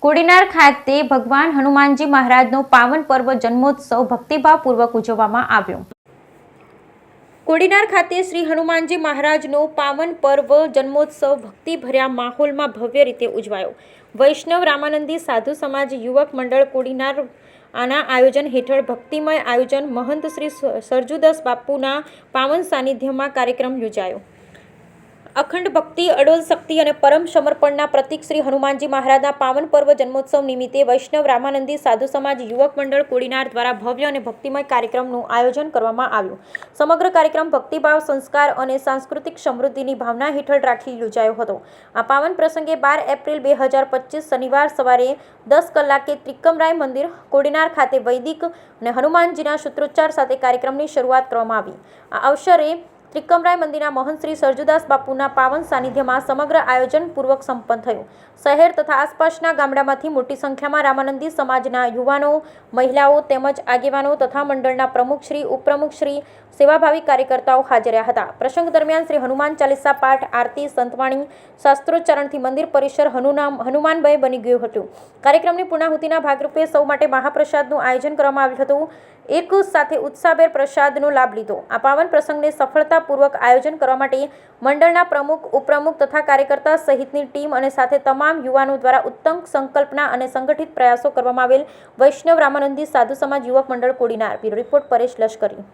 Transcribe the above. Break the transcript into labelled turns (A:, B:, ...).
A: કોડીનાર ખાતે ભગવાન હનુમાનજી મહારાજનો પાવન પર્વ જન્મોત્સવ ભક્તિભાવપૂર્વક ઉજવવામાં આવ્યો। કોડીનાર ખાતે શ્રી હનુમાનજી મહારાજનો પાવન પર્વ જન્મોત્સવ ભક્તિભર્યા માહોલમાં ભવ્ય રીતે ઉજવાયો। વૈષ્ણવ રામાનંદી સાધુ સમાજ યુવક મંડળ કોડીનાર આના આયોજન હેઠળ ભક્તિમય આયોજન મહંત શ્રી સરજુદાસ બાપુના પાવન સાનિધ્યમાં કાર્યક્રમ યોજાયો। અખંડ ભક્તિ, અડોલ શક્તિ અને પરમ સમર્પણના પ્રતીક શ્રી હનુમાનજી મહારાજના પાવન પર્વ જન્મોત્સવ નિમિત્તે વૈષ્ણવ રામાનંદી સાધુ સમાજ યુવક મંડળ કોડીનાર દ્વારા ભવ્ય અને ભક્તિમય કાર્યક્રમનું આયોજન કરવામાં આવ્યું। સમગ્ર કાર્યક્રમ ભક્તિભાવ, સંસ્કાર અને સાંસ્કૃતિક સમૃદ્ધિની ભાવના હેઠળ રાખી યોજાયો હતો। આ પાવન પ્રસંગે 12 એપ્રિલ 2025 શનિવાર સવારે 10 કલાકે ત્રિકમરાય મંદિર કોડીનાર ખાતે વૈદિક અને હનુમાનજીના સૂત્રોચ્ચાર સાથે કાર્યક્રમની શરૂઆત કરવામાં આવી। આ અવસરે ત્રિકમરાય મંદિરના મહંત શ્રી સરજુદાસ બાપુના પાવન સાનિધ્યમાં સમગ્ર આયોજન પૂર્વક સંપન્ન થયું। શહેર તથા આસપાસના ગામડામાંથી મોટી સંખ્યામાં રામાનંદી સમાજના યુવાનો, મહિલાઓ તેમજ આગેવાનો તથા મંડળના પ્રમુખ શ્રી, ઉપપ્રમુખ શ્રી, સેવાભાવી કાર્યકર્તાઓ હાજર રહ્યા હતા। પ્રસંગ દરમિયાન શ્રી હનુમાન ચાલીસા પાઠ, આરતી, સંતવાણી, શાસ્ત્રોચ્ચારણથી મંદિર પરિસર હનુમાનમય બની ગયું હતું। કાર્યક્રમની પૂર્ણાહુતિના ભાગરૂપે સૌ માટે મહાપ્રસાદનું આયોજન કરવામાં આવ્યું હતું। એક સાથે ઉત્સાહભેર પ્રસાદનો લાભ લીધો। આ પાવન પ્રસંગને સફળતાપૂર્વક આયોજન કરવા માટે મંડળના પ્રમુખ, ઉપપ્રમુખ તથા કાર્યકર્તા સહિતની ટીમ અને સાથે તમામ યુવાનો દ્વારા ઉત્તમ સંકલ્પના અને સંગઠિત પ્રયાસો કરવામાં આવેલ। વૈષ્ણવ રામાનંદી સાધુ સમાજ યુવક મંડળ કોડીનાર। બ્યુરો રિપોર્ટ પરેશ લશ્કરી।